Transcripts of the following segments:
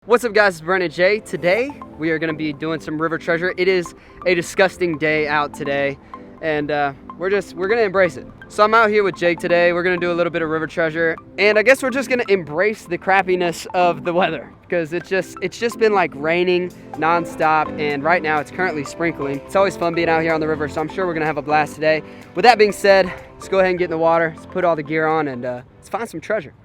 What's up guys, it's Brandon J. Today we are going to be doing some river treasure. It is a disgusting day out today and we're going to embrace it. So I'm out here with Jake today. We're going to do a little bit of river treasure and I guess we're just going to embrace the crappiness of the weather because it's just been like raining non-stop and right now it's currently sprinkling. It's always fun being out here on the river, so I'm sure we're going to have a blast today. With that being said, let's go ahead and get in the water. Let's put all the gear on and let's find some treasure.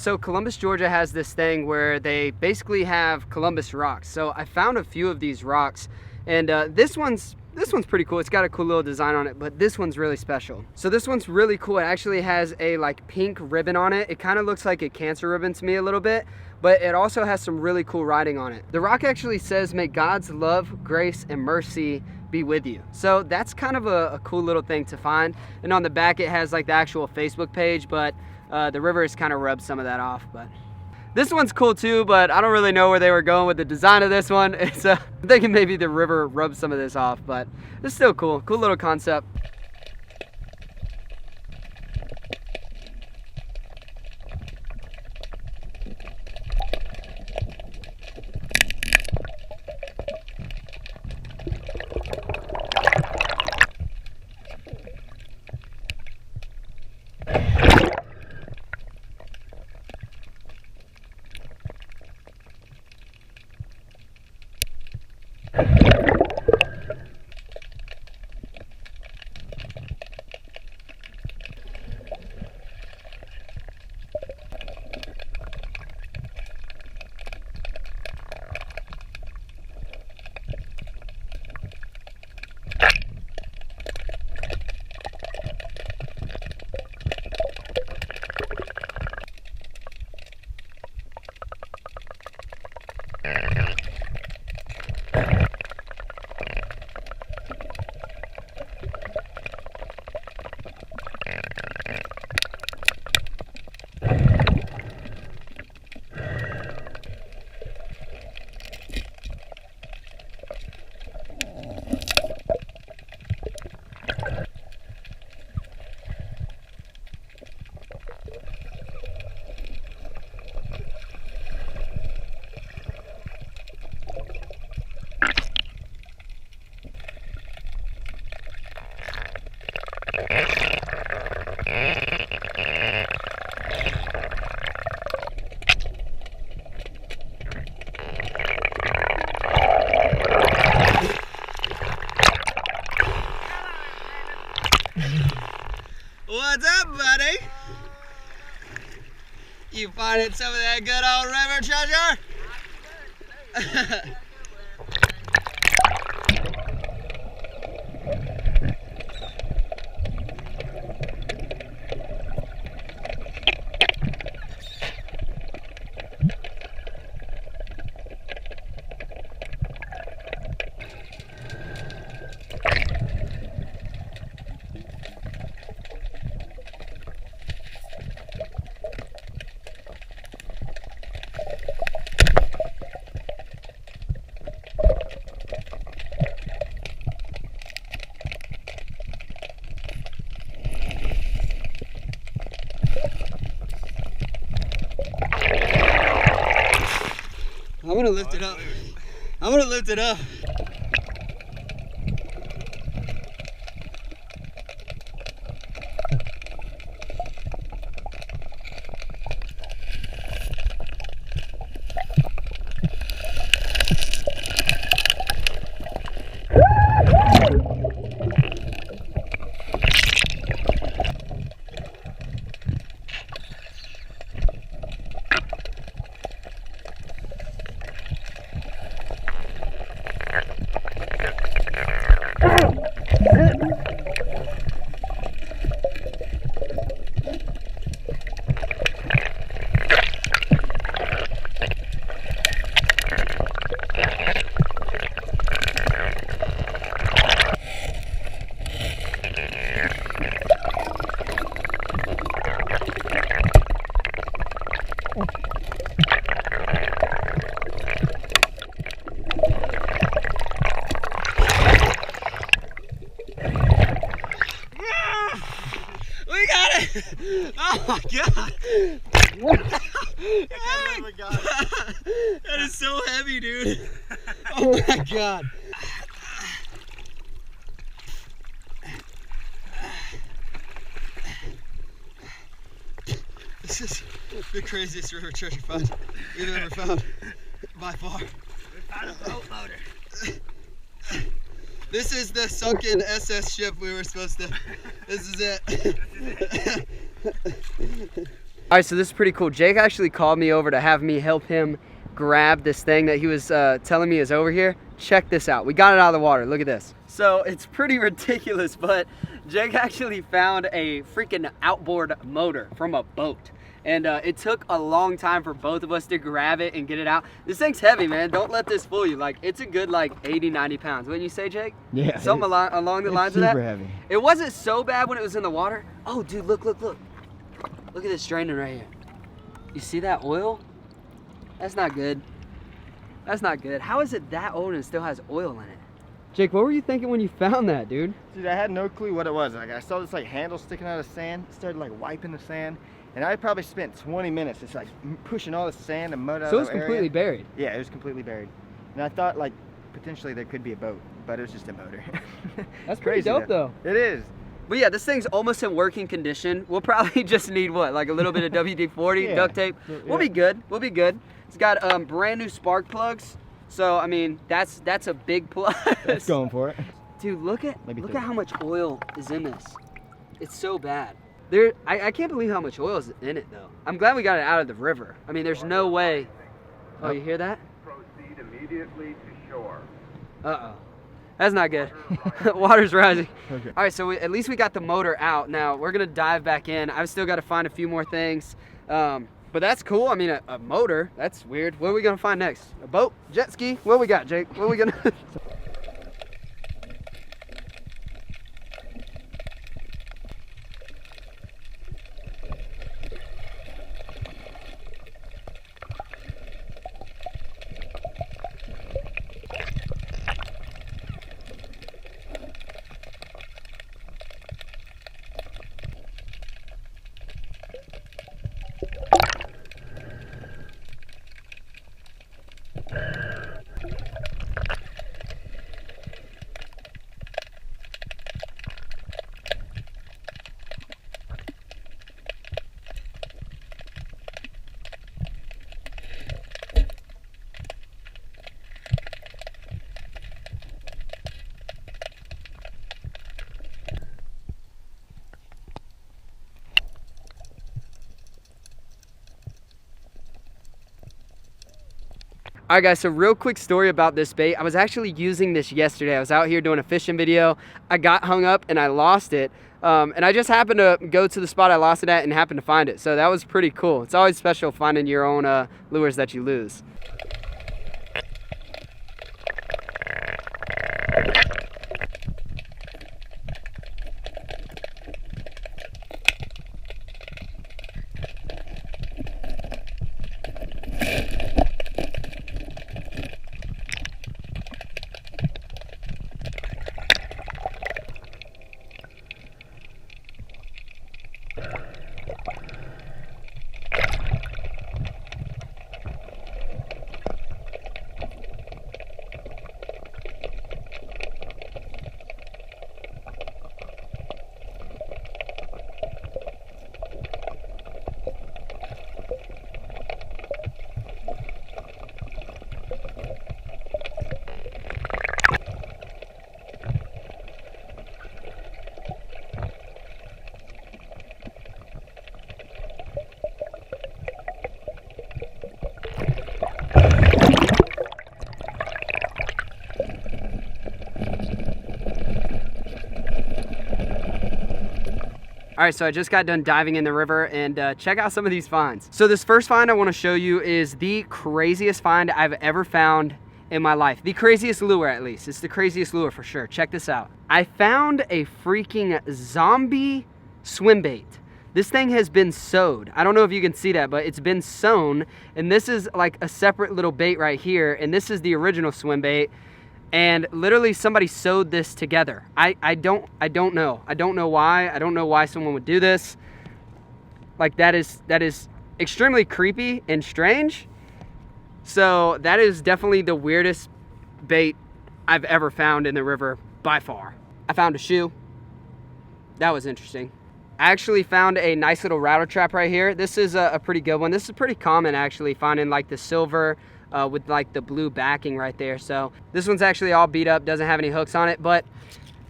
So Columbus, Georgia has this thing where they basically have Columbus rocks. So I found a few of these rocks and this one's pretty cool. It's got a cool little design on it, but this one's really special. So this one's really cool. It actually has a like pink ribbon on it. It kind of looks like a cancer ribbon to me a little bit, but it also has some really cool writing on it. The rock actually says, "May God's love, grace, and mercy be with you." So that's kind of a cool little thing to find. And on the back it has like the actual Facebook page, but the river has kind of rubbed some of that off. But this one's cool too, but I don't really know where they were going with the design of this one. It's I'm thinking maybe the river rubbed some of this off, but it's still cool. Cool little concept. What's up, buddy? You finding some of that good old river treasure? I'm gonna lift it up. I'm gonna lift it up. my god! That is so heavy, dude. Oh my god. This is the craziest river treasure find we've ever found, by far. We found a boat motor. This is the sunken SS ship we were supposed to. This is it. All right, so this is pretty cool. Jake actually called me over to have me help him grab this thing that he was telling me is over here. Check this out. We got it out of the water. Look at this. So it's pretty ridiculous, but Jake actually found a freaking outboard motor from a boat. And it took a long time for both of us to grab it and get it out. This thing's heavy, man. Don't let this fool you. Like, it's a good, like, 80, 90 pounds. Wouldn't you say, Jake? Yeah. Something along the lines of that? Super heavy. It wasn't so bad when it was in the water. Oh, dude, look. Look at this draining right here. You see that oil? That's not good. That's not good. How is it that old and it still has oil in it? Jake, what were you thinking when you found that, dude? Dude, I had no clue what it was. Like, I saw this like handle sticking out of sand. It started like wiping the sand. And I probably spent 20 minutes just like pushing all the sand and mud out of the area. So it was completely buried? Yeah, it was completely buried. And I thought like potentially there could be a boat, but it was just a motor. That's pretty dope though. It is. But yeah, this thing's almost in working condition. We'll probably just need what, like a little bit of WD-40, Yeah. duct tape. We'll be good. We'll be good. It's got brand new spark plugs. So I mean, that's a big plus. That's going for it. Dude, look at Maybe how much oil is in this. It's so bad. I can't believe how much oil is in it though. I'm glad we got it out of the river. I mean, there's no way. Oh, you hear that? Proceed immediately to shore. Uh-oh. That's not good. Water's rising. Okay. All right, so at least we got the motor out. Now we're gonna dive back in. I've still got to find a few more things. But that's cool. I mean, a motor, that's weird. What are we gonna find next? A boat? Jet ski? What we got, Jake? What are we gonna... All right guys, so real quick story about this bait. I was actually using this yesterday. I was out here doing a fishing video. I got hung up and I lost it. And I just happened to go to the spot I lost it at and happened to find it. So that was pretty cool. It's always special finding your own lures that you lose. All right, so I just got done diving in the river and check out some of these finds. So this first find I want to show you is the craziest find I've ever found in my life. The craziest lure, at least. It's the craziest lure for sure. Check this out. I found a freaking zombie swim bait. This thing has been sewed. I don't know if you can see that, but it's been sewn. And this is like a separate little bait right here. And this is the original swim bait. And literally somebody sewed this together. I don't know. I don't know why. I don't know why someone would do this. Like that is extremely creepy and strange. So that is definitely the weirdest bait I've ever found in the river by far. I found a shoe. That was interesting. I actually found a nice little rattle trap right here. This is a pretty good one. This is pretty common actually, finding like the silver with like the blue backing right there. So this one's actually all beat up, doesn't have any hooks on it, but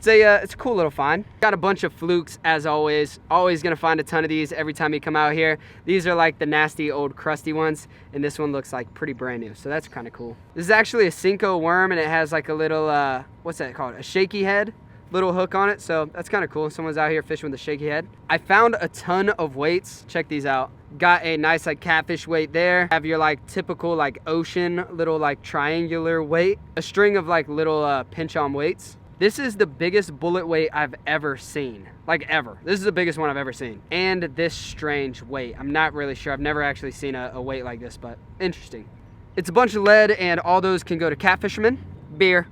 it's a cool little find. Got a bunch of flukes as always. Always gonna find a ton of these every time you come out here. These are like the nasty old crusty ones, and this one looks like pretty brand new, so that's kind of cool. This is actually a Cinco worm, and it has like a little what's that called, a shaky head little hook on it, so that's kind of cool. Someone's out here fishing with a shaky head. I found a ton of weights. Check these out. Got a nice like catfish weight there. Have your like typical like ocean little like triangular weight. A string of like little pinch on weights. This is the biggest bullet weight I've ever seen, like ever. This is the biggest one I've ever seen. And this strange weight. I'm not really sure. I've never actually seen a weight like this, but interesting. It's a bunch of lead, and all those can go to catfishermen. Beer.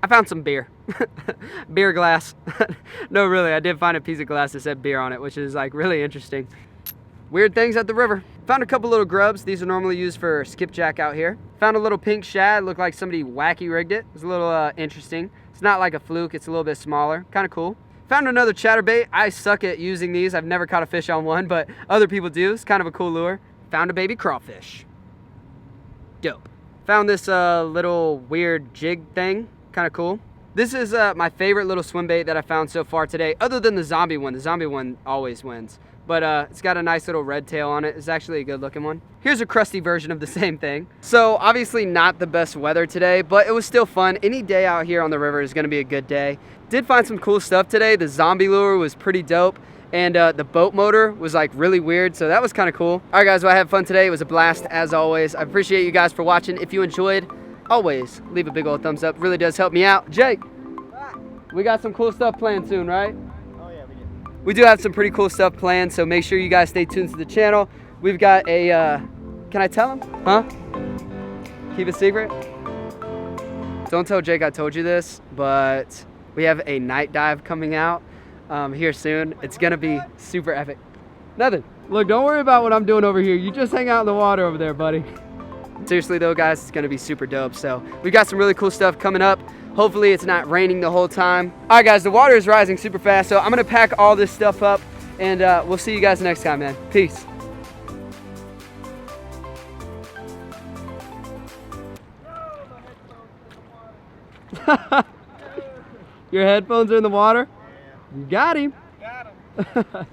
I found some beer. Beer glass. No, really, I did find a piece of glass that said beer on it, which is like really interesting. Weird things at the river. Found a couple little grubs. These are normally used for skipjack out here. Found a little pink shad. Looked like somebody wacky rigged it. It was a little interesting. It's not like a fluke. It's a little bit smaller. Kind of cool. Found another chatterbait. I suck at using these. I've never caught a fish on one, but other people do. It's kind of a cool lure. Found a baby crawfish. Dope. Found this little weird jig thing. Kind of cool. This is my favorite little swim bait that I found so far today, other than the zombie one. The zombie one always wins. But it's got a nice little red tail on it. It's actually a good looking one. Here's a crusty version of the same thing. So obviously not the best weather today, but it was still fun. Any day out here on the river is gonna be a good day. Did find some cool stuff today. The zombie lure was pretty dope. And the boat motor was like really weird, so that was kind of cool. All right guys, well, I had fun today. It was a blast as always. I appreciate you guys for watching. If you enjoyed, always leave a big old thumbs up. Really does help me out. Jake, we got some cool stuff planned soon, right? Oh yeah, we did. We do have some pretty cool stuff planned, so make sure you guys stay tuned to the channel. We've got a, can I tell him? Huh? Keep it secret? Don't tell Jake I told you this, but we have a night dive coming out here soon. It's gonna be super epic. Nothing. Look, don't worry about what I'm doing over here. You just hang out in the water over there, buddy. Seriously though, guys, it's gonna be super dope. So we got some really cool stuff coming up. Hopefully it's not raining the whole time. All right guys, the water is rising super fast, so I'm gonna pack all this stuff up, and we'll see you guys next time, man. Peace. Your headphones are in the water? You got him. Got him.